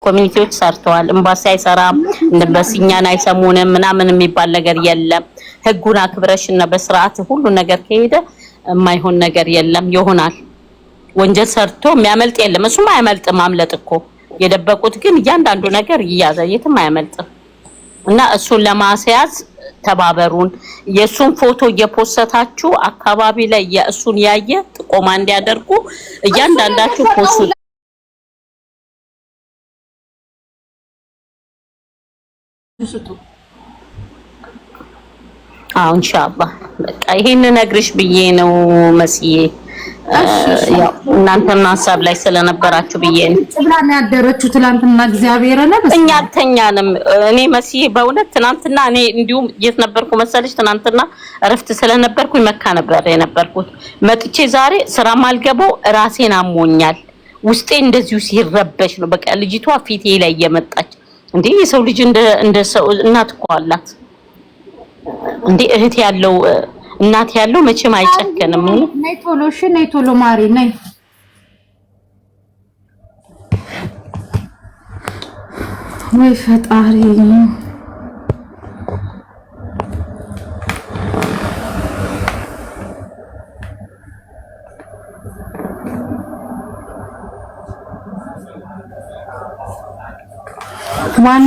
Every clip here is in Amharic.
ኮሚኒቲዎች ሰርተዋል። ኤምባሲ አይሰራም፣ ኤምባሲኛን አይሰሙንም ምናምን የሚባል ነገር የለም። ህጉን አክብረሽና በስርዓት ሁሉ ነገር ከሄደ የማይሆን ነገር የለም፣ ይሆናል። ወንጀል ሰርቶ የሚያመልጥ የለም። እሱም አያመልጥም። ማምለጥ እኮ የደበቁት ግን እያንዳንዱ ነገር ይያዛል፣ የትም አያመልጥም። እና እሱን ለማስያዝ ተባበሩን። የሱን ፎቶ እየፖሰታችሁ አካባቢ ላይ የእሱን ያየ ጥቆማ እንዲያደርጉ እያንዳንዳችሁ ፖስት ኢንሻአላህ በቃ ይሄን ነግርሽ ብዬ ነው መስዬ። ያው እናንተም ሐሳብ ላይ ስለነበራችሁ ብዬ ነው ጽብራና ያደረችው ትላንትና እግዚአብሔር ነው። እኛ ተኛንም እኔ መስዬ በእውነት ትናንትና እኔ እንዲሁም የት ነበርኩ መሰለሽ? ትናንትና እረፍት ስለነበርኩኝ መካ ነበር የነበርኩት። መጥቼ ዛሬ ስራ ማልገባው ራሴን አሞኛል። ውስጤ እንደዚሁ ሲረበሽ ነው። በቃ ልጅቷ ፊቴ ላይ እየመጣች እንዴ የሰው ልጅ እንደ ሰው እናት እኮ አላት እንዴ እህት ያለው እናት ያለው መቼም አይጨከንም። ነይ ቶሎ እሺ፣ ነይ ቶሎ ማሪ ነይ። ወይ ፈጣሪ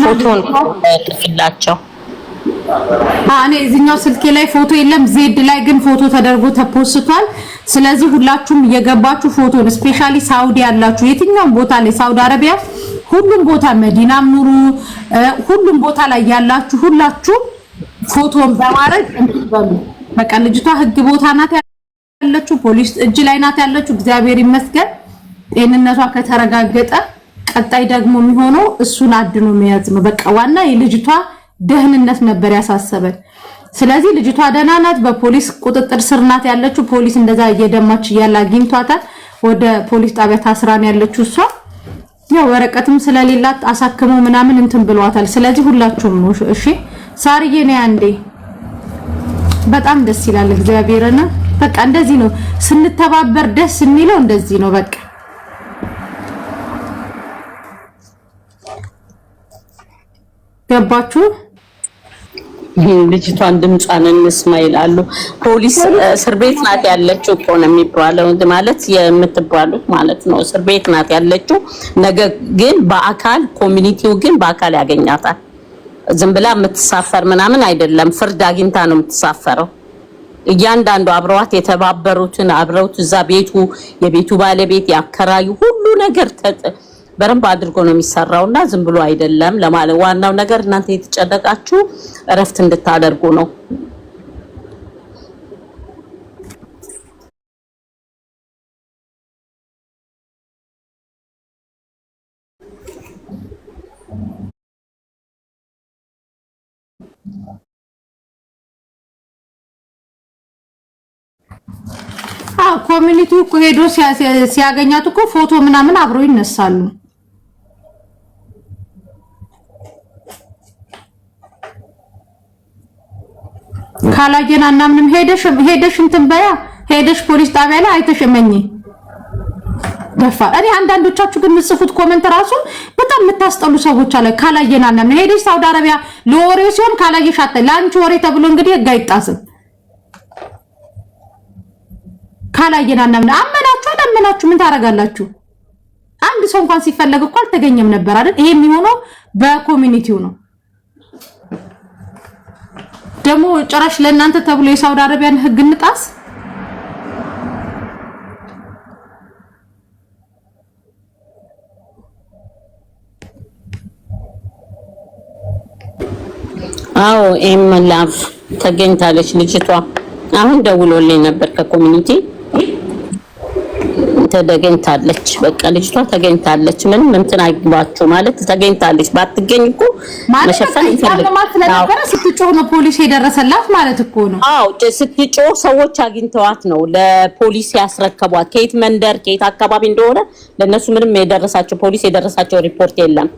ፎቶን ጥፍላቸው እኔ እዚህኛው ስልኬ ላይ ፎቶ የለም፣ ዜድ ላይ ግን ፎቶ ተደርጎ ተፖስቷል። ስለዚህ ሁላችሁም እየገባችሁ ፎቶን ስፔሻሊ ሳውዲ ያላችሁ የትኛውም ቦታ ላይ ሳውዲ አረቢያ ሁሉም ቦታ መዲናም ኑሩ ሁሉም ቦታ ላይ ያላችሁ ሁላችሁ ፎቶን በማድረግ እንትበሉ። በቃ ልጅቷ ህግ ቦታ ናት ያለችው፣ ፖሊስ እጅ ላይ ናት ያለችው። እግዚአብሔር ይመስገን ጤንነቷ ከተረጋገጠ ቀጣይ ደግሞ የሚሆነው እሱን አድኖ መያዝ ነው። በቃ ዋና የልጅቷ ደህንነት ነበር ያሳሰበን። ስለዚህ ልጅቷ ደህና ናት፣ በፖሊስ ቁጥጥር ስር ናት ያለችው። ፖሊስ እንደዛ እየደማች እያለ አግኝቷታል። ወደ ፖሊስ ጣቢያ ታስራን ያለችው እሷ ያው ወረቀትም ስለሌላት አሳክሞ ምናምን እንትን ብሏታል። ስለዚህ ሁላችሁም ነው እሺ። ሳርዬ ነይ አንዴ። በጣም ደስ ይላል። እግዚአብሔርና በቃ እንደዚህ ነው ስንተባበር ደስ የሚለው እንደዚህ ነው። በቃ ገባችሁ? ልጅቷን ድምጿን እንስማ ይላሉ። ፖሊስ እስር ቤት ናት ያለችው እኮ ነው የሚባለው፣ ማለት የምትባሉት ማለት ነው። እስር ቤት ናት ያለችው። ነገር ግን በአካል ኮሚኒቲው ግን በአካል ያገኛታል። ዝም ብላ የምትሳፈር ምናምን አይደለም። ፍርድ አግኝታ ነው የምትሳፈረው። እያንዳንዱ አብረዋት የተባበሩትን አብረውት እዛ ቤቱ የቤቱ ባለቤት ያከራዩ ሁሉ ነገር በረንብ አድርጎ ነው የሚሰራውና ዝም ብሎ አይደለም ለማለት። ዋናው ነገር እናንተ የተጨነቃችሁ እረፍት እንድታደርጉ ነው። ኮሚኒቲው እኮ ሄዶ ሲያገኛት እኮ ፎቶ ምናምን አብረው ይነሳሉ። ካላየና እናምንም ሄደሽ እንትን በያ ሄደሽ ፖሊስ ጣቢያ ላይ አይተሽመኝ ደፋ። እኔ አንዳንዶቻችሁ ግን ምጽፉት ኮሜንት ራሱ በጣም የምታስጠሉ ሰዎች አለ። ካላየና እናምንም ሄደሽ ሳውዲ አረቢያ ለወሬው ሲሆን ካላየሽ አተ ላንቺ ወሬ ተብሎ እንግዲህ ህግ አይጣስም። ካላየና እናምንም አመናችሁ ምን ታረጋላችሁ? አንድ ሰው እንኳን ሲፈለግ እኮ አልተገኘም ነበር አይደል? ይሄ የሚሆነው በኮሚኒቲው ነው። ደግሞ ጭራሽ ለእናንተ ተብሎ የሳውዲ አረቢያን ህግ እንጣስ። አዎ ኤምላፍ ተገኝታለች ልጅቷ። አሁን ደውሎልኝ ነበር ከኮሚኒቲ ተገኝታለች። በቃ ልጅቷ ተገኝታለች። ምንም እንትን አይግባችሁ ማለት ተገኝታለች። ባትገኝ እኮ መሸፈን ይፈልጋል። ስትጮህ ነው ፖሊስ የደረሰላት ማለት እኮ ነው። አዎ ስትጮህ ሰዎች አግኝተዋት ነው ለፖሊስ ያስረከቧት። ከየት መንደር ከየት አካባቢ እንደሆነ ለነሱ ምንም የደረሳቸው ፖሊስ የደረሳቸው ሪፖርት የለም።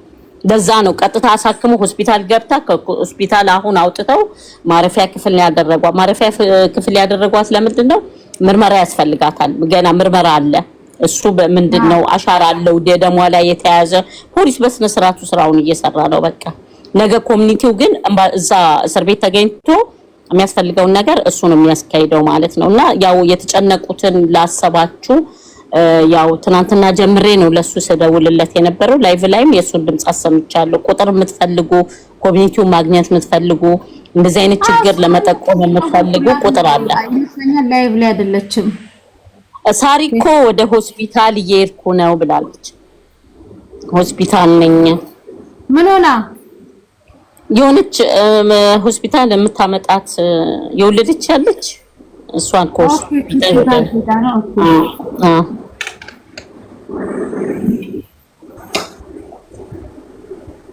ለዛ ነው ቀጥታ አሳክሙ ሆስፒታል ገብታ ከሆስፒታል አሁን አውጥተው ማረፊያ ክፍል ነው ያደረጓት። ማረፊያ ክፍል ያደረጓት ለምንድን ነው? ምርመራ ያስፈልጋታል። ገና ምርመራ አለ። እሱ በምንድነው አሻራ አለው ደሟ ላይ የተያዘ ፖሊስ በስነ ስርዓቱ ስራውን እየሰራ ነው። በቃ ነገ ኮሚኒቲው ግን እዛ እስር ቤት ተገኝቶ የሚያስፈልገውን ነገር እሱ ነው የሚያስካሂደው ማለት ነውና ያው የተጨነቁትን ላሰባችሁ ያው ትናንትና ጀምሬ ነው ለሱ ስደውልለት የነበረው ላይቭ ላይም የሱን ድምጽ አሰምቻለሁ። ቁጥር የምትፈልጉ ኮሚኒቲው ማግኘት የምትፈልጉ እንደዚህ አይነት ችግር ለመጠቆም የምትፈልጉ ቁጥር አለ። ላይቭ ላይ አይደለችም ሳሪኮ ወደ ሆስፒታል እየሄድኩ ነው ብላለች። ሆስፒታል ነኝ። ምን ሆና የሆነች ሆስፒታል የምታመጣት የወለደች ያለች እሷን ከሆስፒታል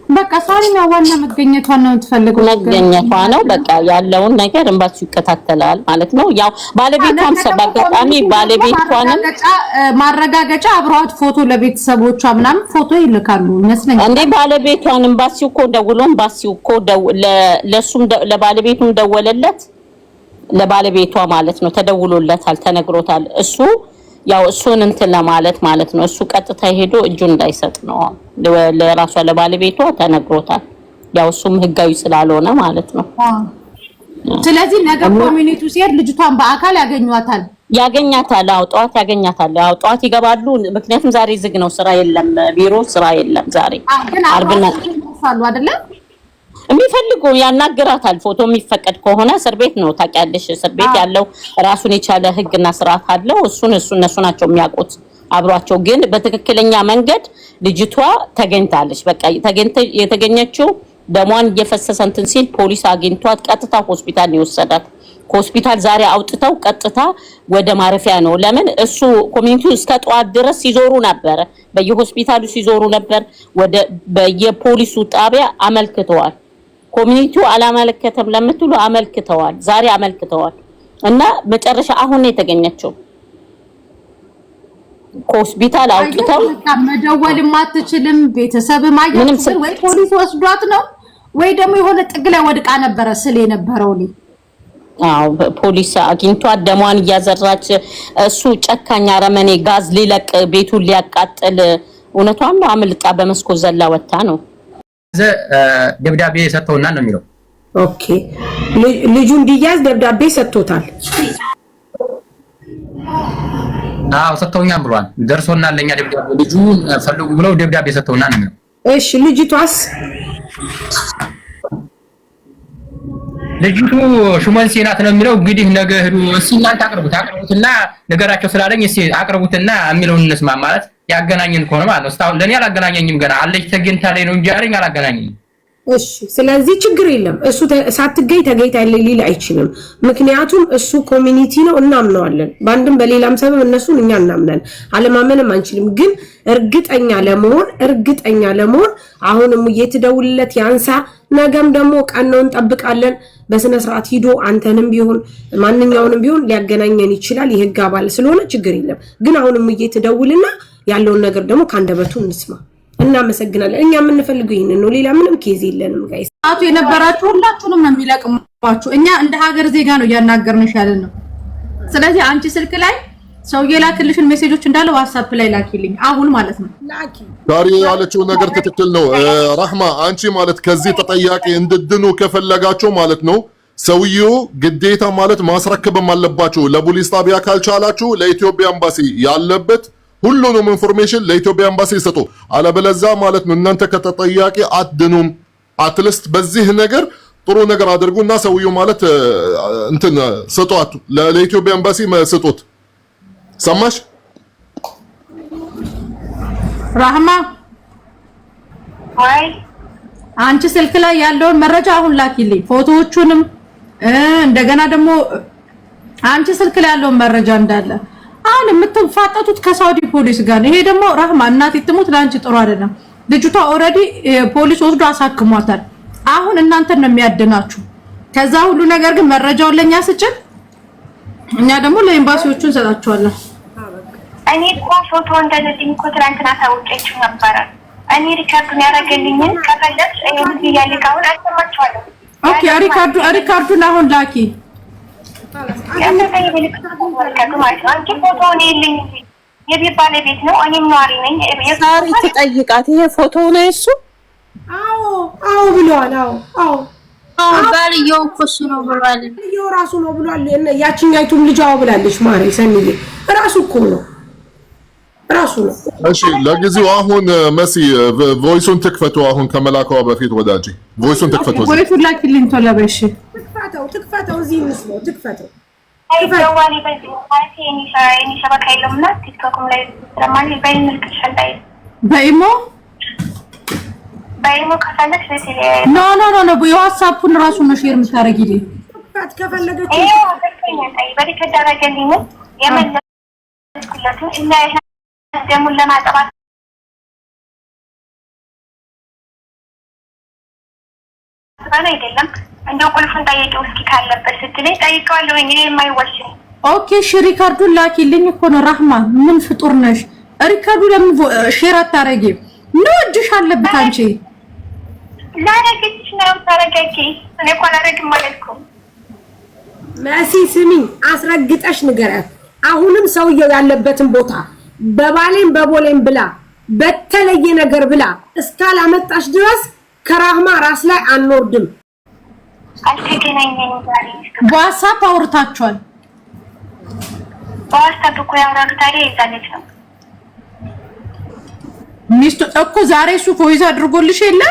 በቃ ሳሪና ዋና መገኘቷን ነው የምትፈልገው። መገኘቷ ነው በቃ ያለውን ነገር እንባችሁ ይከታተላል ማለት ነው። ያው ባለቤቷም ሰባጋጣሚ ባለቤቷንም ማረጋገጫ አብሯት ፎቶ ለቤተሰቦቿ ምናምን ፎቶ ይልካሉ ይመስለኛል። እንዴ ባለቤቷን እንባሲው እኮ ደውሎም ባሲው እኮ ለሱም ለባለቤቱም ደወለለት ለባለቤቷ ማለት ነው ተደውሎለታል ተነግሮታል። እሱ ያው እሱን እንትን ለማለት ማለት ነው እሱ ቀጥታ ሄዶ እጁን እንዳይሰጥ ነው ለራሷ ለባለቤቷ ተነግሮታል። ያው እሱም ህጋዊ ስላልሆነ ማለት ነው። ስለዚህ ነገ ኮሚኒቲው ሲሄድ ልጅቷን በአካል ያገኙታል። አዎ ጧት ያገኛታል። አዎ ጧት ይገባሉ። ምክንያቱም ዛሬ ዝግ ነው፣ ስራ የለም፣ ቢሮ ስራ የለም ዛሬ አርብና ሳሉ አይደለ የሚፈልጉ ያናግራታል። ፎቶ የሚፈቀድ ከሆነ እስር ቤት ነው ታውቂያለሽ። እስር ቤት ያለው ራሱን የቻለ ህግና ስርዓት አለው። እነሱ ናቸው የሚያውቁት አብሯቸው። ግን በትክክለኛ መንገድ ልጅቷ ተገኝታለች። በቃ የተገኘችው ደሟን እየፈሰሰ እንትን ሲል ፖሊስ አግኝቷት ቀጥታ ሆስፒታል የወሰዳት። ከሆስፒታል ዛሬ አውጥተው ቀጥታ ወደ ማረፊያ ነው። ለምን እሱ ኮሚኒቲው እስከ ጠዋት ድረስ ሲዞሩ ነበር፣ በየሆስፒታሉ ሲዞሩ ነበር። በየፖሊሱ ጣቢያ አመልክተዋል። ኮሚኒቲው አላመለከተም ለምትሉ አመልክተዋል፣ ዛሬ አመልክተዋል። እና መጨረሻ አሁን ነው የተገኘችው። ከሆስፒታል አውጥተው መደወልም አትችልም፣ ቤተሰብ ማግኘት ወይ ፖሊስ ወስዷት ነው ወይ ደግሞ የሆነ ጥግ ላይ ወድቃ ነበረ ስለ የነበረው ነው። አዎ ፖሊስ አግኝቷት ደሟን እያዘራች እሱ ጨካኛ አረመኔ ጋዝ ሊለቅ ቤቱን ሊያቃጥል እውነቷን ነው አምልጣ በመስኮት ዘላ ወጣ ነው። ደብዳቤ ሰጥተውናል ነው የሚለው። ኦኬ ልጁ እንዲያዝ ደብዳቤ ሰጥቶታል። አዎ ሰጥተውኛል ብሏል። ደርሶናል ለኛ ደብዳቤ ልጁን ፈልጉ ብለው ደብዳቤ ሰጥተውናል ነው የሚለው። እሺ ልጅቷስ ልጅቱ ሹመንሴ ናት ነው የሚለው። እንግዲህ ነገ ሄዱ እስኪ እናንተ አቅርቡትና ነገራቸው ስላለኝ እስኪ አቅርቡትና የሚለውን እንስማ ማለት ያገናኘን ከሆነ ማለት ነው። እስካሁን ለኔ አላገናኘኝም ገና አለች ተገኝታ ላይ ነው እንጂ አለኝ አላገናኘኝም። እሺ ስለዚህ ችግር የለም። እሱ ሳትገኝ ተገኝታለች ሊል አይችልም። ምክንያቱም እሱ ኮሚኒቲ ነው እናምነዋለን። ባንድም በሌላም ሰበብ እነሱን እኛ እናምናለን፣ አለማመንም አንችልም። ግን እርግጠኛ ለመሆን አሁንም እየተደውልለት ያንሳ። ነገም ደግሞ ቀናውን እንጠብቃለን። በስነ ስርዓት ሂዶ አንተንም ቢሆን ማንኛውንም ቢሆን ሊያገናኘን ይችላል። የህግ አባል ስለሆነ ችግር የለም። ግን አሁንም እየተደውልና ያለውን ነገር ደግሞ ካንደበቱ እንስማ። እናመሰግናለን። እኛ የምንፈልገው ይሄንን ነው፣ ሌላ ምንም ኬዝ የለንም። ጋይስ አቶ የነበራችሁ ሁላችሁንም ነው የሚለቅማችሁ። እኛ እንደ ሀገር ዜጋ ነው እያናገርንሽ ያለን ነው። ስለዚህ አንቺ ስልክ ላይ ሰው የላክልሽን ሜሴጆች እንዳለ ዋትስአፕ ላይ ላኪልኝ አሁን ማለት ነው። ዳሪ ያለችው ነገር ትክክል ነው። ረህማ አንቺ ማለት ከዚህ ተጠያቂ እንድድኑ ከፈለጋችሁ ማለት ነው ሰውየው ግዴታ ማለት ማስረከብም አለባችሁ። ለፖሊስ ጣቢያ ካልቻላችሁ ለኢትዮጵያ ኤምባሲ ያለበት ሁሉንም ኢንፎርሜሽን ለኢትዮጵያ ኤምባሲ ሰጡ። አለበለዚያ ማለት ነው እናንተ ከተጠያቂ አትድኑም። አትልስት በዚህ ነገር ጥሩ ነገር አድርጉና ሰውየው ማለት እንትን ሰጧት ለኢትዮጵያ ኤምባሲ ሰጡት። ሰማሽ ራህማ? አይ አንቺ ስልክ ላይ ያለውን መረጃ አሁን ላኪልኝ፣ ፎቶዎቹንም እንደገና ደግሞ አንቺ ስልክ ላይ ያለውን መረጃ እንዳለ አሁን የምትፋጠጡት ከሳውዲ ፖሊስ ጋር ነው። ይሄ ደግሞ ራህማ እናት ትሙት ለአንቺ ጥሩ አይደለም። ልጅቷ ኦልሬዲ ፖሊስ ወስዶ አሳክሟታል። አሁን እናንተን ነው የሚያድናችሁ። ከዛ ሁሉ ነገር ግን መረጃውን ለኛ ስጭን፣ እኛ ደግሞ ለኤምባሲዎቹ እንሰጣቸዋለን። እኔ እኮ ፎቶ እንደዚህ እኮ ትናንትና ታውቄችሁ ነበረ። እኔ ሪካርዱን ያደረገልኝን ከፈለግሽ እኔ ልጅ ያልካውን አሰማችኋለሁ። ኦኬ ሪካርዱን አሁን ላኪ። ያንተ ይልክ ማለት ነው። አንቺ ፎቶውን ይልኝ የቤት ባለቤት ነው። እኔም ነዋሪ ነኝ። ሳሪ ትጠይቃት። ይሄ ፎቶ ነው እሱ? አዎ ብለዋል። አዎ ባልየው እኮ እሱ ነው ብሏል። ባልየው ራሱ ነው ብሏል። ያቺኛይቱም ልጅ አዎ ብላለች። ማሪ ሰንዬ ራሱ እኮ ነው ራሱ ነው። እሺ ለጊዜው አሁን መሲ ቮይሱን ትክፈቱ። አሁን ከመላከዋ በፊት ወዳጄ ቮይሱን ትክፈቱ። ቮይሱን ላኪልኝ ቶሎ በሽ። ትክፈተው እዚህ ምስሎ ትክፈተው። አይደዋሊ በዚህ ማለት የኔ ሸበካ የለውምና ቲክቶክም ላይ ስለማን በይልክልሻል ላይ በኢሞ ከፈለግሽ ለቴሌ ኖ የዋትስአፑን ራሱ ነው ሼር የምታረጊልኝ። ትክፈት ከፈለገች በሪከርድ አደረገልኝ የመለስኩለትን እና ደሙን ለማጠባት አይደለም እንደው ቁልፉን ጠይቀው እስኪ ካለበት ስትለኝ ጠይቀዋለሁ። እኔ የማይወሽ ኦኬ እሺ ሪካርዱን ላኪልኝ እኮ ነው። ራህማ ምን ፍጡር ነሽ? ሪካርዱ ለምን ሼር አታረጊም? ነው እጅሽ አለበት አንቺ ላረግሽ ነው ታረጋጊ። እኔ እኮ አላረግም አልኩም። መሲ ስሚኝ፣ አስረግጠሽ ንገራት። አሁንም ሰውየው ያለበትን ቦታ በባሌም በቦሌም ብላ በተለየ ነገር ብላ እስካላመጣሽ ድረስ ከራህማ ራስ ላይ አንወርድም። አልተገናኘንም ዛሬ። በዋትስአፕ አውርታችኋል? በዋትስአፕ እኮ ያወራሁት ታዲያ ይዛለች ነው ሚስቱ እኮ ዛሬ እሱ ፎይዝ አድርጎልሽ የለ?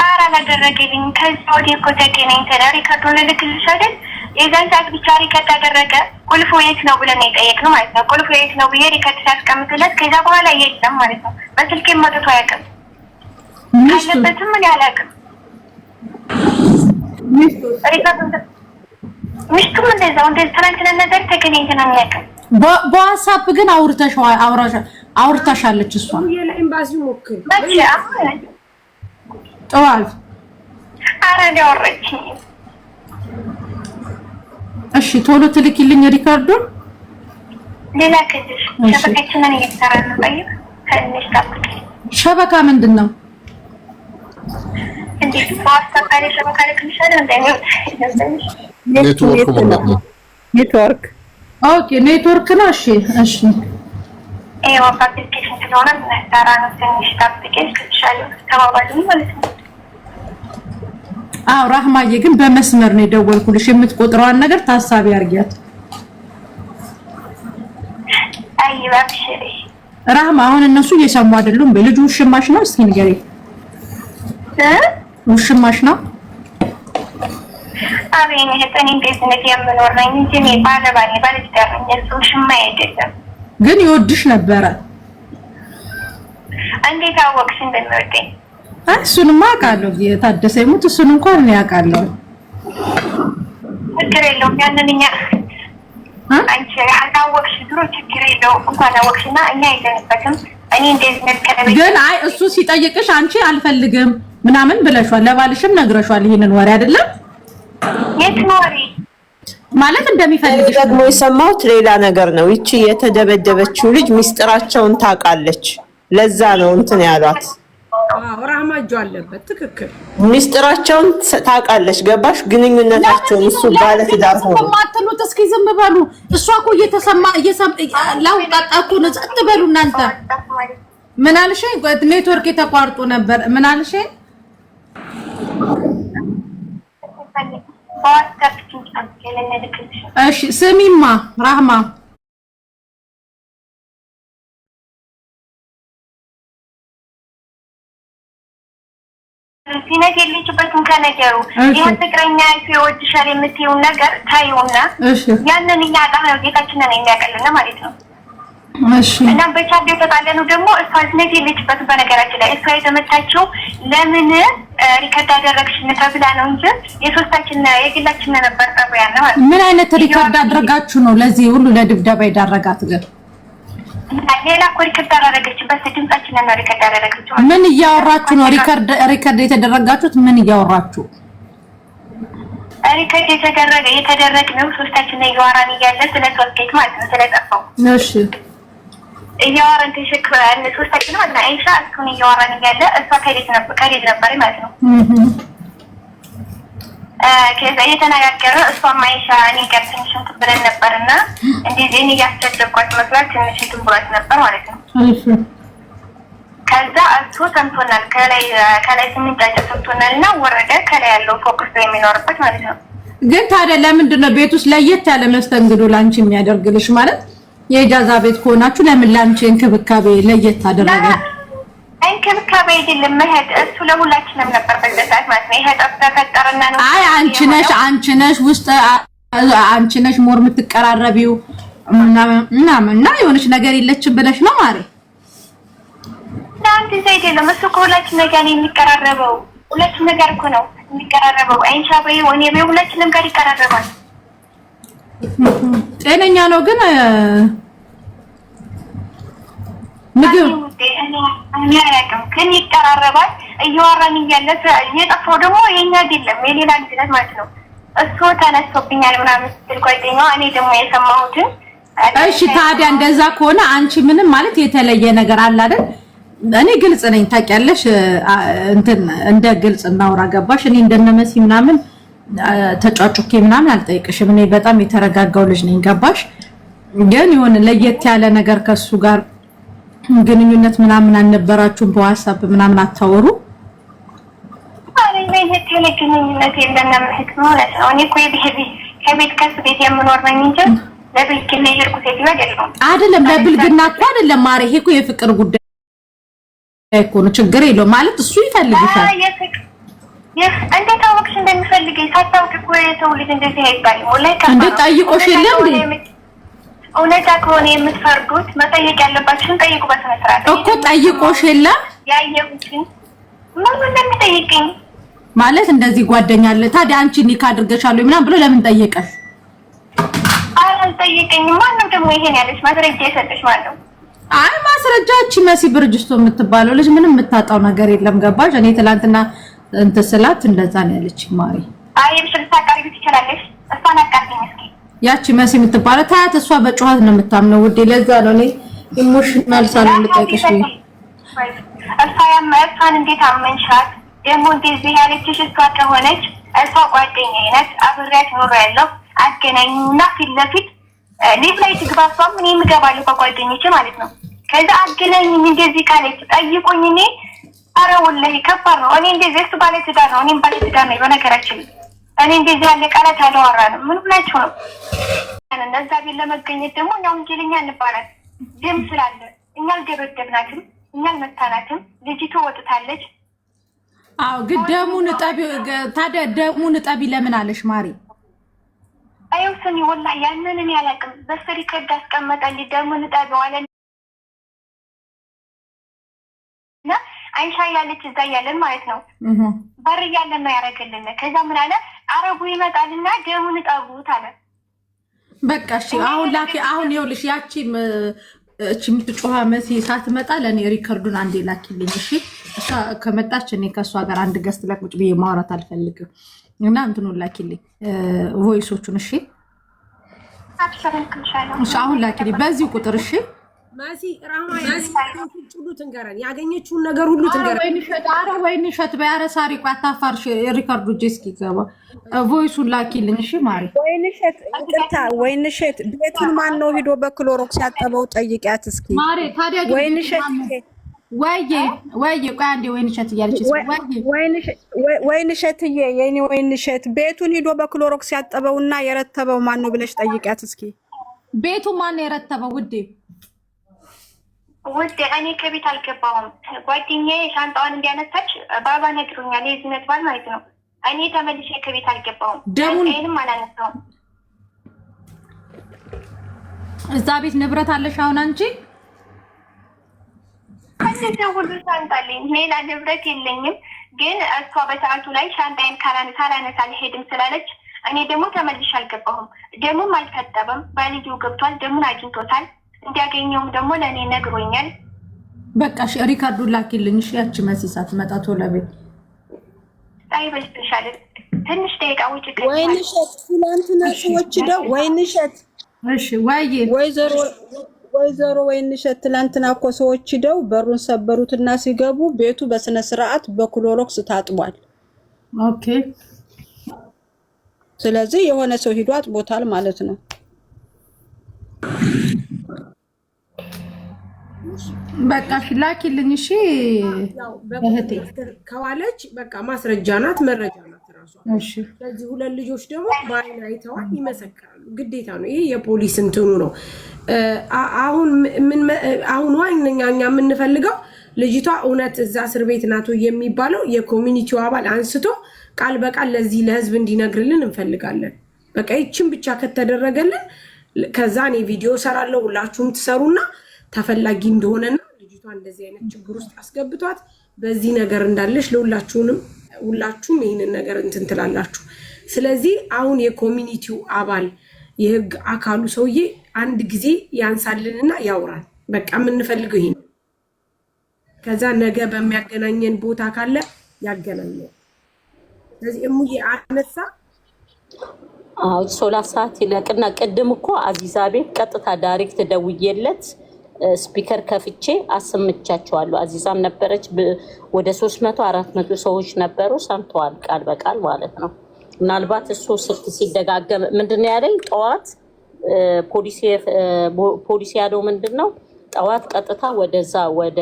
ኧረ አላደረገልኝም። ከዛ ወዲህ እኮ ተገናኝተን ሪከርዱን ልልክልሽ አይደል? የዛን ሰዓት ብቻ ሪከርድ አደረገ። ቁልፉ የት ነው ብለን የጠየቅነው ማለት ነው። ቁልፉ የት ነው ብዬ ሪከርድ ሳስቀምጥለት ከዛ በኋላ የለም ማለት ነው። በስልኬ መጥቶ አያውቅም። ካለበትም ምን አላውቅም። ሚስቱም እንደዛው እንደዚህ ትናንትና ነገር ተገናኝተን አናውቅም። በዋትስአፕ ግን አውርታሻለች እሷ። የኤምባሲ ሞክር መቼ አሁን ጠዋል። ኧረ ሊያወራች እሺ ቶሎ ትልኪልኝ ሪካርዱን። ሌላ ከዚህ ሸበካችንን እየሰራን ነው። ጠይቅ ትንሽ ታጥቂ። ሸበካ ምንድን ነው? እንዴት በዋትስአፕ ላይ ሸበካ ልክልሻል እንደሚወጥ ኔትወርክ ማለት ነው። ኔትወርክ ኦኬ ኔትወርክ ነው። እሺ ይሄው አፕሊኬሽን ስለሆነ እናስተራ ነው። ትንሽ ታጥቂ ልክልሻል ተባባልን ማለት ነው። አዎ ራህማዬ ግን በመስመር ነው የደወልኩልሽ። የምትቆጥረዋን ነገር ታሳቢ አርጊያት። አይዋ ብሽሪ ራህማ አሁን እነሱ እየሰሙ አይደሉም። በልጁ ውሽማሽ ነው? እስኪ ንገሪኝ። ውሽማሽ ነው? አቤኔ እኔ ቤዝነት የምኖር ነኝ እንጂ እኔ ባለትዳር ነኝ። እሱ ውሽማ አይደለም። ግን ይወድሽ ነበረ። እንዴት አወቅሽ እንደሚወደኝ? እሱንማ አውቃለሁ። የታደሰ ይሙት እሱን እንኳን እኔ አውቃለሁ። ችግር የለውም። ያንን እኛ አንቺ አላወቅሽ ድሮ ችግር የለውም። እንኳን አወቅሽና እኛ የለንበትም። እኔ እንደዚህ ነከረበ ግን አይ እሱ ሲጠይቅሽ አንቺ አልፈልግም ምናምን ብለሽዋል። ለባልሽም ነግረሽዋል ይሄንን ወሬ አይደለም? የት ወሬ ማለት እንደሚፈልግሽ ደግሞ የሰማሁት ሌላ ነገር ነው። ይቺ የተደበደበችው ልጅ ሚስጥራቸውን ታውቃለች። ለዛ ነው እንትን ያሏት። ራህማ እጁ አለበት። ትክክል ሚስጥራቸውን ታውቃለች። ገባሽ? ግንኙነታቸውን እሱ ባለ ትዳር ሆኖ ማተሉት እስኪ ዝም በሉ። እሷ እኮ እየተሰማ ላውጣጣኩ ነው። ጸጥ በሉ እናንተ። ምን አልሽኝ? ኔትወርክ ተቋርጦ ነበር። ምን አልሽኝ? እሺ ስሚማ ራህማ ሲነት የለችበትም ከነገሩ ይሄን ፍቅረኛ ይወድሻል የምትይው ነገር ታዩና ያንን እያጣ ነው ጌታችንን የሚያቀልና ማለት ነው። እሺ እና በቻት የተጣለነው ደግሞ እሷ ሲነት የለችበት። በነገራችን ላይ እሷ የተመታችው ለምን ሪከርድ አደረግሽን ተብላ ነው እንጂ የሶስታችን የግላችን ነበር ጠበያ ነው። ምን አይነት ሪከርድ አድርጋችሁ ነው ለዚህ ሁሉ ለድብደባ ይዳረጋት? ግን ሌላ እኮ ሪከርድ አደረገችበት። ድምጻችንን ነው ሪከርድ አደረገችው። ምን እያወራችሁ ነው? ሪከርድ የተደረጋችሁት ምን እያወራችሁ? ሪከርድ የተደረግነው ሶስታችን እያወራን እያለ ስለ ሶስት ማለት ነው ስለጠፋው። እሺ እያወራን ተሸክረን ሶስታችን ማለት ነው። አይሻ እሱን እያወራን እያለ እሷ ከሌት ነበር ማለት ነው። ከዛ እየተነጋገረ እሷም አይሻ እኔ ጋር ትንሽ እንትን ብለን ነበርና እንደዚህ እኔ ያስቸገርኳት መስራት ትንሽ እንትን ብሏት ነበር ማለት ነው። ከዛ እሱ ሰምቶናል፣ ከላይ ስንጫጫ ሰምቶናልና ወረደ ከላይ ያለው ፎክስ የሚኖርበት ማለት ነው። ግን ታዲያ ለምንድን ነው ቤት ውስጥ ለየት ያለ መስተንግዶ ላንቺ የሚያደርግልሽ? ማለት የኢጃዛ ቤት ከሆናችሁ ለምን ላንቺ እንክብካቤ ለየት አደረገ? እንክብካቤ አይደለም መሄድ እሱ ለሁላችንም ነበር በዛት ማለት ነው። ይሄ ተፈጠረና ነው። አይ አንቺ ነሽ ውስጥ አንቺ ነሽ ሞር የምትቀራረቢው እና የሆነች ነገር የለችም ብለሽ ነው ማሬ? አንተ ዘይት የለም እሱ ከሁላችን ነገር የሚቀራረበው ሁላችን ነገር እኮ ነው የሚቀራረበው። አይንሻ በይ ወኔ በይ ሁላችንም ጋር ይቀራረባል። ጤነኛ ነው ግን ምግብ እኔ አላውቅም ግን ይቀራረባል። እያወራን እያለ የጠፋው ደግሞ የኛ አይደለም የሌላ ልጅነት ማለት ነው። እሱ ተነስቶብኛል ምናምን ስትል ጓደኛዋ እኔ ደግሞ የሰማሁትን እሺ ታዲያ እንደዛ ከሆነ አንቺ ምንም ማለት የተለየ ነገር አለ አይደል? እኔ ግልጽ ነኝ ታውቂያለሽ። እንትን እንደ ግልጽ እናውራ ገባሽ? እኔ እንደነመሲ ምናምን ተጫጩኬ ምናምን አልጠይቅሽም። እኔ በጣም የተረጋጋው ልጅ ነኝ ገባሽ? ግን የሆነ ለየት ያለ ነገር ከሱ ጋር ግንኙነት ምናምን አልነበራችሁም? በዋትስአፕ ምናምን አታወሩ? አይ ለየት ያለ ግንኙነት የለንም ማለት ነው። እኔ እኮ ከቤት ከቤት የምኖር ነኝ እንጂ ለብልግና የሄድኩት አይደለም። ለብልግና እኮ አይደለም ማሬ፣ ይሄ እኮ የፍቅር ጉዳይ እኮ ነው። ችግር የለውም ማለት እሱ ይፈልግሻል። እንዴት አወቅሽ እንደሚፈልገኝ? ሳታውቂ እኮ የሰው ልጅ እንደዚህ አይባልም። ወላሂ እንዴት ጠይቆሽ የለም እንዴ? እውነታ ከሆነ የምትፈርዱት መጠየቅ ያለባችሁን ጠይቁ በስነ ስርዓት እኮ። ጠይቆሽ የለም ያየሁትን ምን እንደሚጠይቀኝ ማለት እንደዚህ ጓደኛ አለ ታዲያ አንቺ ኒካ አድርገሻል ምናምን ብሎ ለምን ጠየቀሽ? አልጠየቀኝም። ማነው ደግሞ ይሄን ያለሽ ማስረጃ የሰጠሽ ማለት ነው? አይ ማስረጃች መሲ ብርጅስቶ የምትባለው ልጅ ምንም የምታጣው ነገር የለም ገባሽ? እኔ ትላንትና እንትን ስላት እንደዛ ነው ያለች ማሪ። አይ ብሽልታ አቃርቢ ትችላለሽ። እሷን አቃርቢኝ እስኪ። ያቺ መሲ የምትባለው ታያት፣ እሷ በጨዋታ ነው የምታምነው ውዴ። ለዛ ነው እኔ ኢሞሽናል ሳልሆን ልጠይቅሽ። እሷን እንዴት አመንሻት? ደግሞ እንደዚህ ያለችሽ እሷ ከሆነች እሷ ጓደኛዬ ናት፣ አብሬያት ኖሬያለሁ። አገናኙና ፊት ለፊት ሌት ላይ ትግባሷም እኔ የምገባለሁ ከጓደኞቼ ማለት ነው። ከዛ አገናኙኝ እንደዚህ ካለች ጠይቁኝ። እኔ ኧረ ወላሂ ከባድ ነው። እኔ እንደዚህ እሱ ባለ ትዳር ነው፣ እኔም ባለ ትዳር ነኝ። በነገራችን እኔ እንደዚህ ያለ ቃላት አላወራንም። ምን ብላችሁ ነው? እነዛ ቤት ለመገኘት ደግሞ እኛ ወንጀለኛ እንባላለን። ደም ስላለ እኛ አልደበደብናትም፣ እኛ አልመታናትም። ልጅቱ ወጥታለች። አዎ ግን ደሙን እጠቢ። ታዲያ ደሙን እጠቢ ለምን አለሽ ማሪ? አይውስኒ ወላሂ ያንን እኔ አላውቅም። በስሪከርድ አስቀመጠልኝ ደሙን እጠቢው አለ እና አይሻ ያለች እዛ ያለን ማለት ነው። በር ያለን ነው ያደረገልን። ከዛ ምን አለ አረቡ ይመጣልና ደሙን እጠቡት አለ። በቃ እሺ አሁን ላኪ። አሁን ይኸውልሽ ያቺ እቺ የምትጮሃ መሲ ሳትመጣ ለኔ ሪከርዱን አንዴ ላኪልኝ እሺ። እሷ ከመጣች እኔ ከሷ ጋር አንድ ገስት ላይ ቁጭ ብዬ ማውራት አልፈልግም እና እንትኑን ላኪልኝ ቮይሶቹን እሺ። እሺ አሁን ላኪልኝ በዚህ ቁጥር እሺ። ማሲ ራማ ሁሉ ትንገረን፣ ያገኘችውን ነገር ሁሉ ትንገረን። ወይን ሸት በያረሳሪ ቋታፋርሽ ሪከርዱ ጄስኪ ገባ ቮይሱን ላኪልኝ እሺ ማሪ። ወይን ሸት ቤቱን ማን ነው ሄዶ በክሎሮክስ ያጠበው? ጠይቂያት እስኪ ማሪ። ታዲያ ወይን ሸት ወይ ቆይ አንዴ ወይን ሸት እያለች ወይን ሸትዬ የኔ ወይን ሸት ቤቱን ሄዶ በክሎሮክስ ያጠበውና የረተበው ማን ነው ብለሽ ጠይቂያት እስኪ። ቤቱ ማን ነው የረተበው ውዴ? ውዴ እኔ ከቤት አልገባሁም። ጓደኛዬ ሻንጣዋን እንዲያነሳች ባባ ነግሮኛል። የዝነት ባል ማለት ነው። እኔ ተመልሼ ከቤት አልገባሁም። ደሙንም አላነሳሁም። እዛ ቤት ንብረት አለሽ አሁን አንቺ? ከዚህ ሁሉ ሻንጣ አለኝ። ሌላ ንብረት የለኝም። ግን እሷ በሰዓቱ ላይ ሻንጣዬን ካላነሳ አልሄድም ስላለች እኔ ደግሞ ተመልሼ አልገባሁም። ደሙም አልታጠበም። ባልየው ገብቷል። ደሙን አግኝቶታል። እንዲያገኘውም ደግሞ ለኔ ነግሮኛል። በቃ እሺ ሪካርዱን ላኪልኝ እሺ። ያቺ መሲ ሳትመጣ ቶሎ ቤት አይበልጥሻል። ትንሽ ደቂቃ ውጭ ወይንሸት ትናንትና ሰዎች ደው ወይንሸት እሺ ወይዘሮ ወይንሸት ትናንትና እኮ ሰዎች ደው በሩን ሰበሩትና ሲገቡ ቤቱ በስነ ስርዓት በክሎሮክስ ታጥቧል። ኦኬ ስለዚህ የሆነ ሰው ሂዶ አጥቦታል ማለት ነው። በቃ ላኪልኝ እሺ እህቴ ከዋለች በቃ ማስረጃ ናት፣ መረጃ ናት ራሷ። እሺ ስለዚህ ሁለት ልጆች ደግሞ በአይን አይተዋል፣ ይመሰክራሉ። ግዴታ ነው ይሄ፣ የፖሊስ እንትኑ ነው። አሁን ዋነኛ እኛ የምንፈልገው ልጅቷ እውነት እዛ እስር ቤት ናት የሚባለው የኮሚኒቲው አባል አንስቶ ቃል በቃል ለዚህ ለህዝብ እንዲነግርልን እንፈልጋለን። በቃ ይችን ብቻ ከተደረገልን ከዛ እኔ ቪዲዮ ሰራለሁ፣ ሁላችሁም ትሰሩና ተፈላጊ እንደሆነና ልጅቷ እንደዚህ አይነት ችግር ውስጥ አስገብቷት በዚህ ነገር እንዳለሽ ሁላችሁም ይሄንን ነገር እንትን ትላላችሁ። ስለዚህ አሁን የኮሚኒቲው አባል የህግ አካሉ ሰውዬ አንድ ጊዜ ያንሳልንና ያውራል። በቃ የምንፈልገው ይሄን። ከዛ ነገ በሚያገናኘን ቦታ ካለ ያገናኘን። ስለዚህ እሙዬ አነሳ ሶላት ሰዓት ይለቅና ቅድም እኮ አዚዛ ቤት ቀጥታ ዳይሬክት ደውዬለት ስፒከር ከፍቼ አሰምቻቸዋለሁ። አዚዛም ነበረች። ወደ 300-400 ሰዎች ነበሩ፣ ሰምተዋል ቃል በቃል ማለት ነው። ምናልባት እሱ ስልክ ሲደጋገም ምንድነው ያለኝ ጠዋት ፖሊስ ያለው ምንድነው ጠዋት ቀጥታ ወደዛ ወደ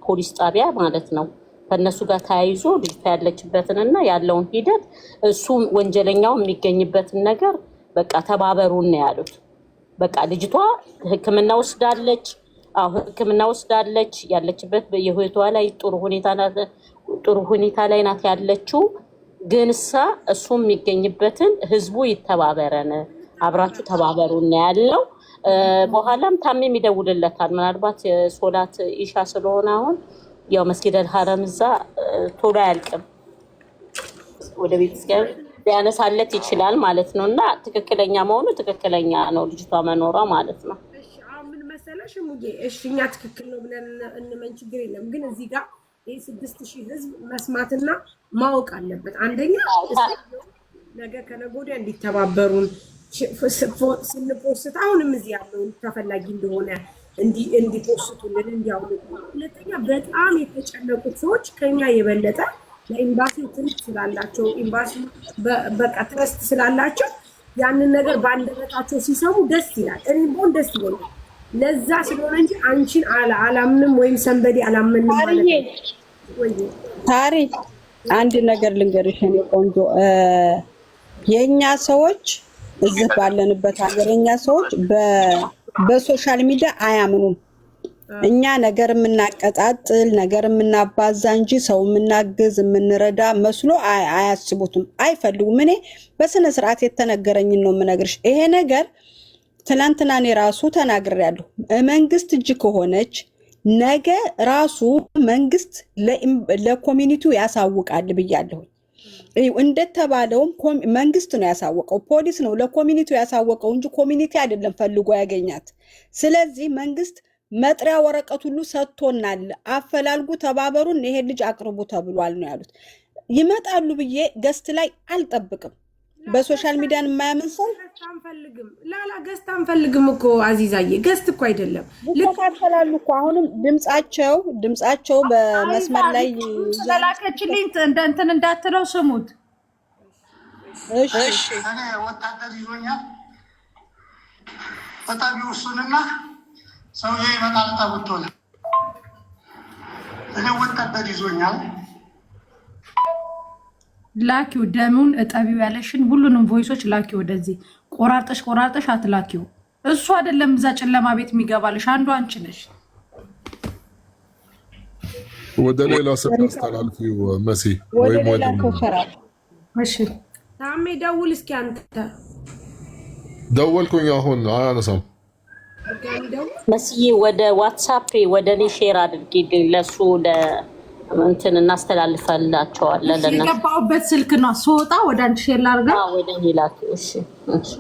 ፖሊስ ጣቢያ ማለት ነው ከነሱ ጋር ተያይዞ ልጅቷ ያለችበትንና ያለውን ሂደት እሱ ወንጀለኛው የሚገኝበትን ነገር በቃ ተባበሩን ነው ያሉት። በቃ ልጅቷ ሕክምና ወስዳለች ያለችበት በየህይወቷ ላይ ጥሩ ሁኔታ ላይ ናት ያለችው። ግን እሱ የሚገኝበትን ህዝቡ ይተባበረን፣ አብራችሁ ተባበሩን ነው ያለው። በኋላም ታሜም ይደውልለታል። ምናልባት ሶላት ኢሻ ስለሆነ አሁን ያው መስጊድ አልሐረም እዛ ቶሎ አያልቅም፣ ወደ ቤት ሊያነሳለት ይችላል ማለት ነው። እና ትክክለኛ መሆኑ ትክክለኛ ነው ልጅቷ መኖሯ ማለት ነው። እሺ አሁን ምን መሰለሽ ሙጌ፣ እሺ እኛ ትክክል ነው ብለን እንመን፣ ችግር የለም። ግን እዚህ ጋር ይሄ 6000 ህዝብ መስማትና ማወቅ አለበት። አንደኛ ነገ ከነገ ወዲያ እንዲተባበሩን ስንፖስት አሁንም እዚህ ያለው ተፈላጊ እንደሆነ እንዲፖስቱልን እንዲያውሉ። ሁለተኛ በጣም የተጨነቁት ሰዎች ከኛ የበለጠ ለኤምባሲው ትርስት ስላላቸው ኤምባሲ በቃ ትረስት ስላላቸው ያንን ነገር በአንደበታቸው ሲሰሙ ደስ ይላል። እኔም ቦን ደስ ይላል። ለዛ ስለሆነ እንጂ አንቺን አላምንም ወይም ሰንበዲ አላምንም ማለት ነው። ታሪክ አንድ ነገር ልንገርሽ እኔ ቆንጆ፣ የኛ ሰዎች እዚህ ባለንበት ሀገር የኛ ሰዎች በሶሻል ሚዲያ አያምኑም። እኛ ነገር የምናቀጣጥል ነገር የምናባዛ እንጂ ሰው የምናግዝ የምንረዳ መስሎ አያስቡትም፣ አይፈልጉም። እኔ በስነ ስርዓት የተነገረኝን ነው የምነግርሽ። ይሄ ነገር ትናንትና እኔ ራሱ ተናግሬያለሁ። መንግስት እጅ ከሆነች ነገ ራሱ መንግስት ለኮሚኒቲው ያሳውቃል ብያለሁ። እንደተባለውም መንግስት ነው ያሳወቀው፣ ፖሊስ ነው ለኮሚኒቲው ያሳወቀው እንጂ ኮሚኒቲ አይደለም ፈልጎ ያገኛት። ስለዚህ መንግስት መጥሪያ ወረቀት ሁሉ ሰጥቶናል፣ አፈላልጉ፣ ተባበሩን፣ ይሄ ልጅ አቅርቡ ተብሏል ነው ያሉት። ይመጣሉ ብዬ ገስት ላይ አልጠብቅም። በሶሻል ሚዲያን የማያምን ሰው ገስት አንፈልግም እኮ አዚዛዬ፣ ገስት እኮ አይደለም ልካፈላሉ እኮ አሁንም ድምጻቸው በመስመር ላይ ስለላከችልኝ እንትን እንዳትለው ስሙት። እሺ እኔ ወታደር ይዞኛል። በጣም ይወሱንና ሰውዬ ይመጣል ተብቶለ እኔ ወታደር ይዞኛል። ላኪው ደሙን እጠቢው ያለሽን ሁሉንም ቮይሶች ላኪው ወደዚህ። ቆራርጠሽ አትላኪው። እሱ አይደለም እዛ ጨለማ ቤት የሚገባልሽ፣ አንዱ አንቺ ነሽ። ወደ ሌላ ሰው አስተላልፊው መሲ ወይ እሺ ታሜ ደውል እስኪ። አንተ ደወልኩኝ፣ አሁን አያነሳም። መስዬ ወደ ዋትስአፕ ወደ እኔ ሼር አድርጊልኝ፣ ለሱ እንትን እናስተላልፈላቸዋለን። የገባሁበት ስልክ ነው ስወጣ ወደ አንቺ ሼር ላድርጋ። ወደ እኔ ላኪ። እሺ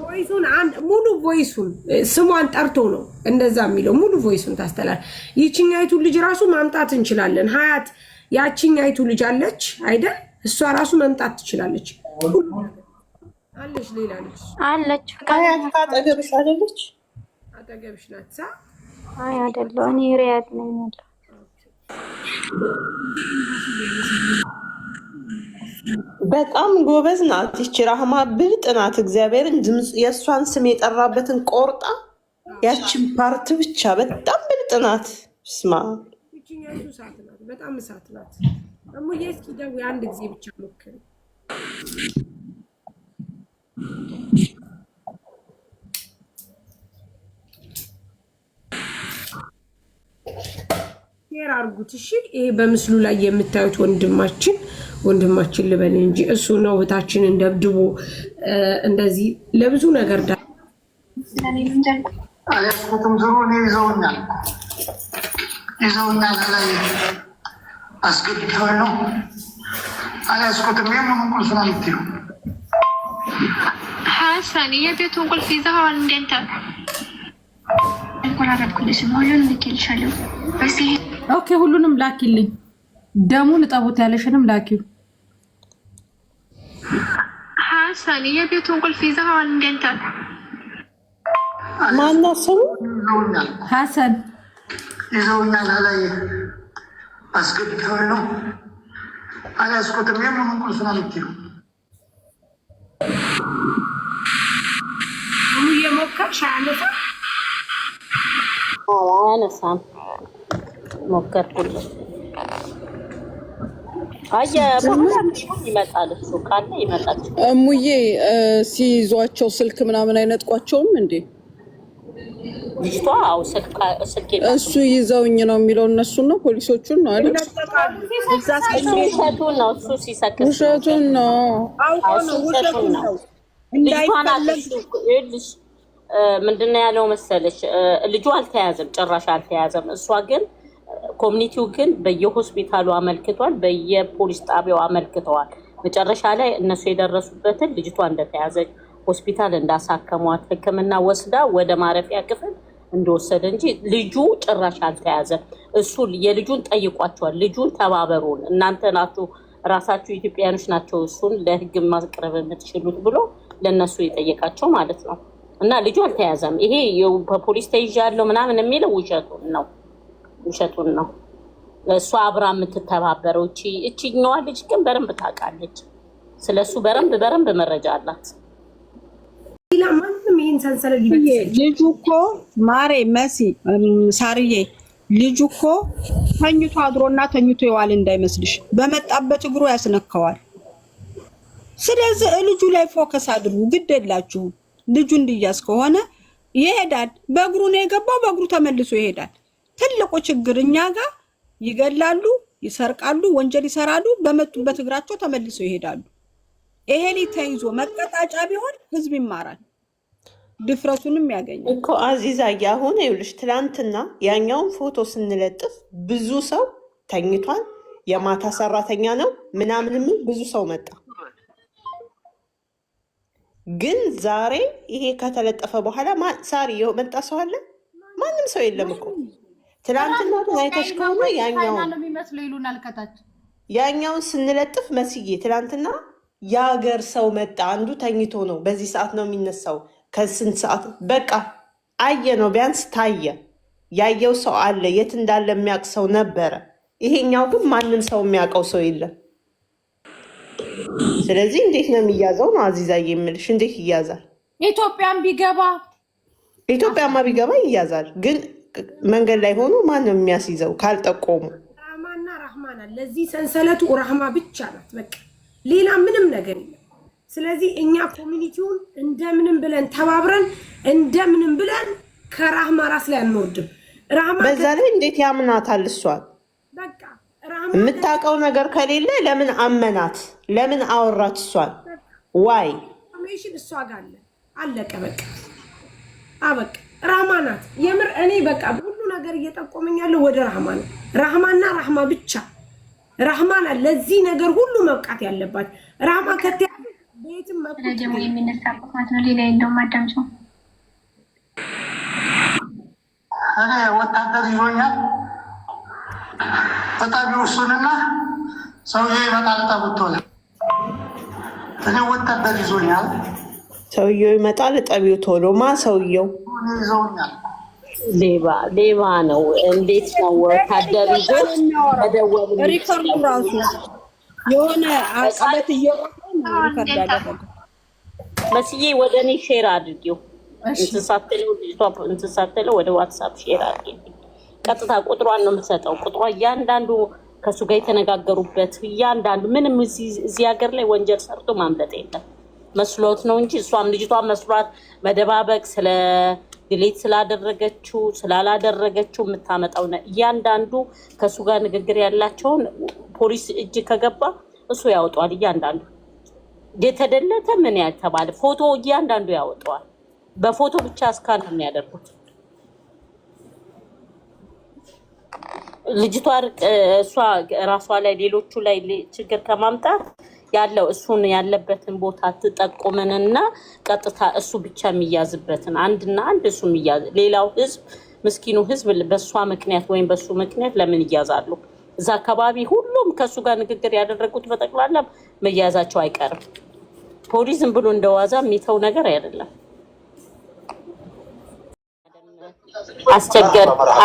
ቮይሱን ሙሉ ቮይሱን ስሟን ጠርቶ ነው እንደዛ የሚለው። ሙሉ ቮይሱን ታስተላል። ይቺኛይቱ ልጅ ራሱ ማምጣት እንችላለን። ሀያት ያቺኛይቱ ልጅ አለች አይደል? እሷ ራሱ መምጣት ትችላለች። አለች ሌላ ልጅ አለች። ሀያት አጠገብሽ አይደለች? አጠገብሽ ናት። አይ አይደለም፣ እኔ ሪያድ ነኝ ያለው። በጣም ጎበዝ ናት ይቺ ራህማ፣ ብልጥ ናት። እግዚአብሔርን ድምፅ የእሷን ስም የጠራበትን ቆርጣ ያችን ፓርት ብቻ በጣም ብልጥ ናት። ስማ ይችኛቱ እሳት ናት፣ በጣም እሳት ናት። እሙዬ እስኪ ደውይ አንድ ጊዜ ብቻ ሞክሪ። ሼር አድርጉት እሺ። ይሄ በምስሉ ላይ የምታዩት ወንድማችን ልበል እንጂ እሱ ነው እህታችንን ደብድቦ እንደዚህ ለብዙ ነገር አያስኩትም ዝሩ እኔ ይዘውኛል ላይ አስገብተው ነው አያስኩትም። የምን ቁልፍ ነው የምትይው? ሐሰን የቤቱን ቁልፍ ይዘኸዋል እንዴ አንተ? አልቆራረጥኩልሽም፣ ሁሉንም ልኬልሻለሁ። በስ ኦኬ፣ ሁሉንም ላኪልኝ። ደሙን እጠቡት ያለሽንም ላኪው። ሐሰን የቤቱን ቁልፍ ይዘኸዋል እንዴ አንተ? ማነው ስሙ? ሐሰን ይዘውኛል ላይ አስገብተው ነው አያስኩትም። የምን ቁልፍ ነው የምትይው? የሞከርሽ አያነሳም። ሞከርኩልሽ። ይመጣል፣ እሱ ካለ ይመጣል። እሙዬ ሲይዟቸው ስልክ ምናምን አይነጥቋቸውም እንዴ? ልጅቷ አው ስልክ እሱ ይዘውኝ ነው የሚለው እነሱን ነው ፖሊሶቹን ነው አይደል? ውሸቱን ነው እሱ ሲሰክስ ውሸቱን ነው እንዳይልሽ ምንድነው ያለው መሰለሽ? ልጁ አልተያዘም፣ ጭራሽ አልተያዘም። እሷ ግን ኮሚኒቲው ግን በየሆስፒታሉ አመልክቷል፣ በየፖሊስ ጣቢያው አመልክተዋል። መጨረሻ ላይ እነሱ የደረሱበትን ልጅቷ እንደተያዘች ሆስፒታል እንዳሳከሟት ሕክምና ወስዳ ወደ ማረፊያ ክፍል እንደወሰደ እንጂ ልጁ ጭራሽ አልተያዘም። እሱ የልጁን ጠይቋቸዋል። ልጁን ተባበሩን እናንተ ናችሁ ራሳችሁ ኢትዮጵያኖች ናቸው እሱን ለህግ ማቅረብ የምትችሉት ብሎ ለነሱ የጠየቃቸው ማለት ነው። እና ልጁ አልተያዘም። ይሄ በፖሊስ ተይዣለሁ ምናምን የሚለው ውሸቱን ነው። እሷ አብራ የምትተባበረው እቺኛዋ ልጅ ግን በረንብ ታውቃለች። ስለሱ በረንብ መረጃ አላት። ማንም ይሄን ሰንሰለት ልጁ እኮ ማሬ መሲ ሳርዬ ልጁ እኮ ተኝቶ አድሮና ተኝቶ ይዋል እንዳይመስልሽ፣ በመጣበት እግሩ ያስነካዋል። ስለዚህ ልጁ ላይ ፎከስ አድርጉ፣ ግድ የላችሁም። ልጁ እንዲያዝ ከሆነ ይሄዳል። በእግሩ ነው የገባው፣ በእግሩ ተመልሶ ይሄዳል። ትልቁ ችግር እኛ ጋር ይገላሉ፣ ይሰርቃሉ፣ ወንጀል ይሰራሉ፣ በመጡበት እግራቸው ተመልሶ ይሄዳሉ። ይሄ ልጅ ተይዞ መቀጣጫ ቢሆን ህዝብ ይማራል፣ ድፍረቱንም ያገኛል እኮ አዚዛ። አሁን ይኸውልሽ ትናንትና ያኛውን ፎቶ ስንለጥፍ ብዙ ሰው ተኝቷል፣ የማታ ሰራተኛ ነው ምናምንም ብዙ ሰው መጣ። ግን ዛሬ ይሄ ከተለጠፈ በኋላ ሳሪ መጣ ሰው አለ? ማንም ሰው የለም እኮ። ትናንትና ግን አይተሽ ከሆነ ያኛውን ስንለጥፍ መስዬ ትናንትና የሀገር ሰው መጣ። አንዱ ተኝቶ ነው፣ በዚህ ሰዓት ነው የሚነሳው፣ ከስንት ሰዓት በቃ አየ ነው፣ ቢያንስ ታየ። ያየው ሰው አለ፣ የት እንዳለ የሚያውቅ ሰው ነበረ። ይሄኛው ግን ማንም ሰው የሚያውቀው ሰው የለም። ስለዚህ እንዴት ነው የሚያዘው ነው አዚዛ የምልሽ። እንዴት ይያዛል? ኢትዮጵያማ ቢገባ ይያዛል። ግን መንገድ ላይ ሆኖ ማንም የሚያስይዘው ካልጠቆሙ። ራህማና ራህማና ለዚህ ሰንሰለቱ ራህማ ብቻ ናት በቃ፣ ሌላ ምንም ነገር የለም። ስለዚህ እኛ ኮሚኒቲውን እንደምንም ብለን ተባብረን እንደምንም ብለን ከራህማ ራስ ላይ አንወርድም። ራህማ በዛ ላይ እንዴት ያምናታል? እሷን በቃ የምታውቀው ነገር ከሌለ ለምን አመናት? ለምን አወራት? እሷን ዋይ ኢንፎርሜሽን እሷ ጋር አለ። አለቀ በቃ አበቃ። ራህማ ናት የምር። እኔ በቃ ሁሉ ነገር እየጠቆመኝ ያለው ወደ ራህማ ነው። ራህማና ራህማ ብቻ። ራህማ ናት ለዚህ ነገር ሁሉ መብቃት ያለባት። ራህማ ከተያ ቤትም ደግሞ የሚነሳበት ማለት ነው። ሌላ የለውም። አዳምጪው። እኔ ወታደር ይዞኛል። በጣቢው እሱንና ሰውዬው ይመጣል። ጠብቶለ እኔ ወታደር ይዞኛል። ሰውዬው ይመጣል። ጠቢው ቶሎ ማ ሰውዬው ይዘውኛል። ሌባ ነው። እንዴት ነው ወታደር ይዞ መደወል ሪከርዱ ራሱ የሆነ አቀበት እየወጣ ነው ሪከርድ ያደረገው። መስዬ ወደ እኔ ሼር አድርጊው። እንትሳተለው ወደ ዋትስአፕ ሼር አድርጊው። ቀጥታ ቁጥሯን ነው የምትሰጠው። ቁጥሯ እያንዳንዱ ከሱ ጋር የተነጋገሩበት እያንዳንዱ ምንም እዚህ ሀገር ላይ ወንጀል ሰርቶ ማምለጥ የለም። መስሎት ነው እንጂ እሷም ልጅቷ መስሏት መደባበቅ ስለ ዲሌት ስላደረገችው ስላላደረገችው የምታመጣው እያንዳንዱ ከሱ ጋር ንግግር ያላቸውን ፖሊስ እጅ ከገባ እሱ ያወጣዋል። እያንዳንዱ የተደለተ ምን ያልተባለ ፎቶ እያንዳንዱ ያወጣዋል። በፎቶ ብቻ እስካን ነው የሚያደርጉት። ልጅቷ እሷ ራሷ ላይ ሌሎቹ ላይ ችግር ከማምጣት ያለው እሱን ያለበትን ቦታ ትጠቁመንና ቀጥታ እሱ ብቻ የሚያዝበትን አንድና አንድ እሱ የሚያዝ ሌላው ህዝብ ምስኪኑ ህዝብ በሷ ምክንያት ወይም በሱ ምክንያት ለምን ይያዛሉ? እዛ አካባቢ ሁሉም ከሱ ጋር ንግግር ያደረጉት በጠቅላላ መያዛቸው አይቀርም። ፖሊስ ዝም ብሎ እንደዋዛ የሚተው ነገር አይደለም።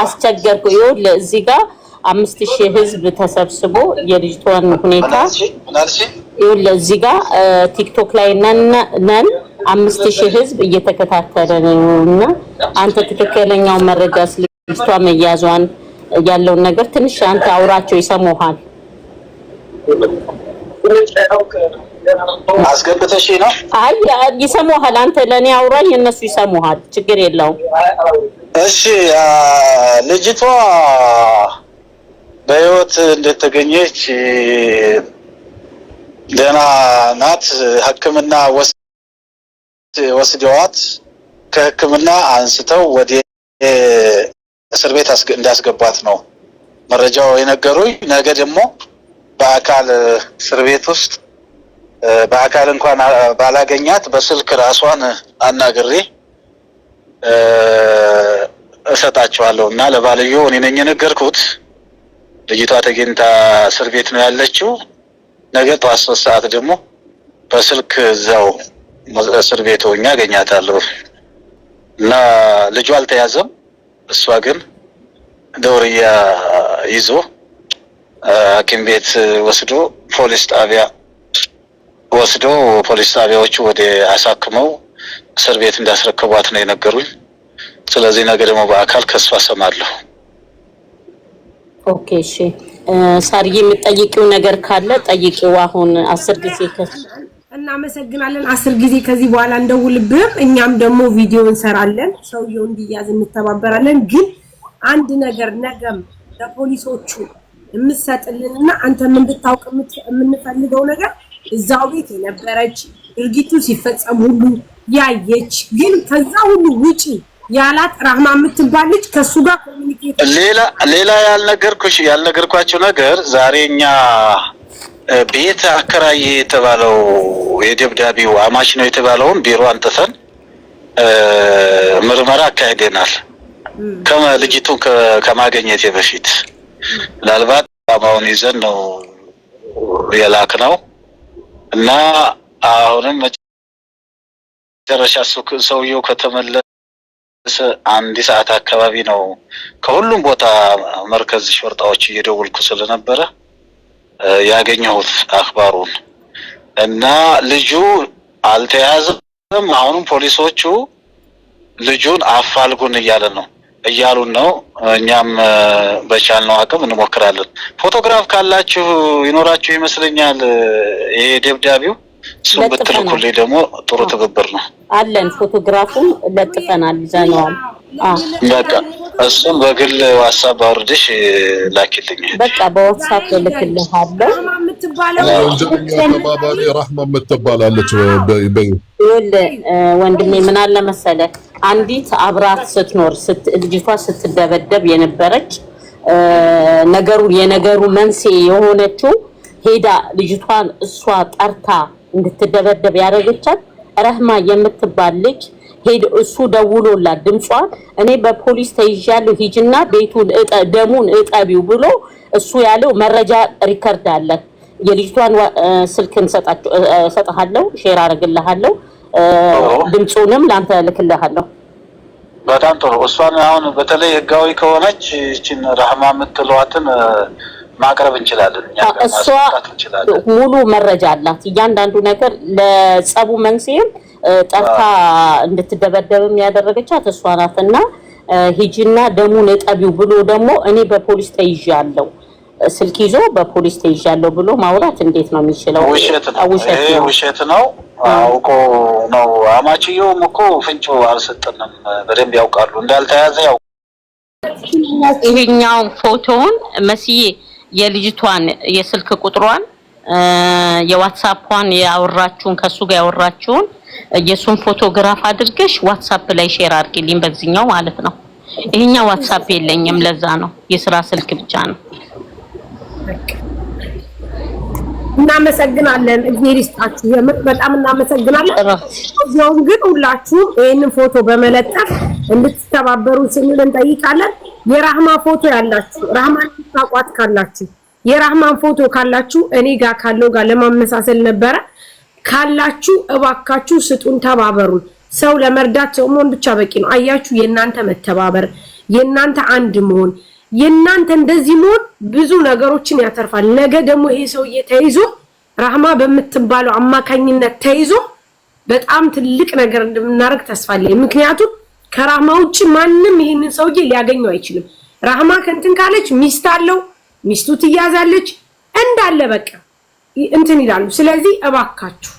አስቸገርኩ። ይኸውልህ እዚህ ጋር 5000 ህዝብ ተሰብስቦ የልጅቷን ሁኔታ ይኸውልህ እዚህ ጋር ቲክቶክ ላይ ነን 5000 ህዝብ እየተከታተለ ነውና አንተ ትክክለኛው መረጃ ስለልጅቷ መያዟን ያለውን ነገር ትንሽ አንተ አውራቸው ይሰሙሃል። አስገብተሽ ነው? አይ ይሰሙሃል። አንተ ለኔ አውራኝ እነሱ ይሰሙሃል። ችግር የለውም። እሺ ልጅቷ በህይወት እንደተገኘች ደህና ናት። ሕክምና ወስደዋት ከሕክምና አንስተው ወደ እስር ቤት እንዳስገባት ነው መረጃው የነገሩኝ። ነገ ደግሞ በአካል እስር ቤት ውስጥ በአካል እንኳን ባላገኛት በስልክ ራሷን አናግሬ እሰጣቸዋለሁ እና ለባልየው እኔ ነኝ የነገርኩት። ልጅቷ ተገኝታ እስር ቤት ነው ያለችው። ነገ ጠዋት 3 ሰዓት ደግሞ በስልክ እዛው እስር ቤት ሆኜ አገኛታለሁ እና ልጇ አልተያዘም። እሷ ግን ደውርያ ይዞ ሐኪም ቤት ወስዶ ፖሊስ ጣቢያ ወስዶ ፖሊስ ጣቢያዎቹ ወደ አሳክመው እስር ቤት እንዳስረከቧት ነው የነገሩኝ። ስለዚህ ነገ ደግሞ በአካል ከሷ ሰማለሁ። ኦኬ እሺ ሳርዬ የምትጠይቂው ነገር ካለ ጠይቂው። አሁን 10 ጊዜ እናመሰግናለን። 10 ጊዜ ከዚህ በኋላ እንደውልብህም እኛም ደግሞ ቪዲዮ እንሰራለን። ሰውየው እንዲያዝ እንተባበራለን። ግን አንድ ነገር ነገም ለፖሊሶቹ የምትሰጥልንና አንተም እንድታውቅ የምንፈልገው ነገር እዛው ቤት የነበረች ድርጊቱ ሲፈጸም ሁሉ ያየች ግን ከዛ ሁሉ ውጪ ያላት ራህማ የምትባል ልጅ ከሱ ጋር ኮሚኒኬት ሌላ ያልነገርኳቸው ነገር ዛሬኛ ቤት አከራይ የተባለው የደብዳቤው አማች ነው የተባለውን ቢሮ አንጥተን ምርመራ አካሂደናል። ልጅቱን ከማግኘት በፊት ምናልባት አማውን ይዘን ነው የላክነው እና አሁንም መጨረሻ ሰውየው ከተመለሰ 1 ሰዓት አካባቢ ነው ከሁሉም ቦታ መርከዝ ሾርጣዎች እየደወልኩ ስለነበረ ያገኘሁት አክባሩን እና ልጁ አልተያዘም። አሁንም ፖሊሶቹ ልጁን አፋልጉን እያሉን ነው። እኛም በቻልነው አቅም እንሞክራለን። ፎቶግራፍ ካላችሁ ይኖራችሁ ይመስለኛል ይሄ ደብዳቤው እሱን ብትልኩልኝ ደግሞ ጥሩ ትብብር ነው። አለን ፎቶግራፉን ለጥፈናል ይዘነዋል። በቃ እሱን በግል ዋትስአፕ አውርደሽ ላኪልኝ። በቃ በዋትስአፕ ልክልሃለሁ። ወንጀለኛ ተባባሪ ራህማ የምትባላለች ወንድሜ ምን አለ መሰለህ አንዲት አብራት ስትኖር ልጅቷ ስትደበደብ የነበረች የነገሩ መንስኤ የሆነችው ሄዳ ልጅቷን እሷ ጠርታ እንድትደበደብ ያደረገቻት ረህማ የምትባል ልጅ እሱ ደውሎላት ድምጿን እኔ በፖሊስ ተይዣለሁ ሂጅና ቤቱን ደሙን እጠቢው ብሎ እሱ ያለው መረጃ ሪከርድ አለ። የልጅቷን ስልክ እንሰጣለሁ፣ ሼር አደርግልሃለሁ፣ ድምጹንም ላንተ ልክልሃለሁ። በጣም ጥሩ። እሷን አሁን በተለይ ህጋዊ ከሆነች እቺን ረህማ የምትለዋትን ማቅረብ እንችላለን። እሷ ሙሉ መረጃ አላት። እያንዳንዱ ነገር ለጸቡ መንስኤም ጠርታ እንድትደበደብም ያደረገቻት እሷ ናትና ሂጂና ደሙን እጠቢው ብሎ ደግሞ እኔ በፖሊስ ተይዣለሁ ስልክ ይዞ በፖሊስ ተይዣለሁ ብሎ ማውራት እንዴት ነው የሚችለው? ውሸት ነው። አውቆ ነው። አማችየውም እኮ ፍንጩ አልሰጠንም። በደንብ ያውቃሉ እንዳልተያዘ ያው ይሄኛው ፎቶውን መስዬ የልጅቷን የስልክ ቁጥሯን የዋትስአፕዋን ያወራችሁን ከሱ ጋር ያወራችሁን የሱን ፎቶግራፍ አድርገሽ ዋትስአፕ ላይ ሼር አድርጊልኝ በዚህኛው ማለት ነው። ይሄኛው ዋትስአፕ የለኝም ለዛ ነው የስራ ስልክ ብቻ ነው። እናመሰግናለን። እግዚአብሔር ይስጣችሁ። በጣም እናመሰግናለን። እዚያውም ግን ሁላችሁም ይሄንን ፎቶ በመለጠፍ እንድትተባበሩ ስንል እንጠይቃለን። የራህማ ፎቶ ያላችሁ ራህማን ታቋት ካላችሁ የራህማን ፎቶ ካላችሁ እኔ ጋር ካለው ጋር ለማመሳሰል ነበረ ካላችሁ እባካችሁ ስጡን፣ ተባበሩን። ሰው ለመርዳት ሰው መሆን ብቻ በቂ ነው። አያችሁ የእናንተ መተባበር፣ የእናንተ አንድ መሆን፣ የእናንተ እንደዚህ መሆን ብዙ ነገሮችን ያተርፋል። ነገ ደግሞ ይሄ ሰውዬ ተይዞ ራህማ በምትባለው አማካኝነት ተይዞ በጣም ትልቅ ነገር እንደምናደርግ ተስፋ አለኝ። ምክንያቱም ከራህማ ውጪ ማንም ይሄንን ሰውዬ ሊያገኘው አይችልም። ራህማ ከንትን ካለች ሚስት አለው፣ ሚስቱ ትያዛለች እንዳለ በቃ እንትን ይላሉ። ስለዚህ እባካችሁ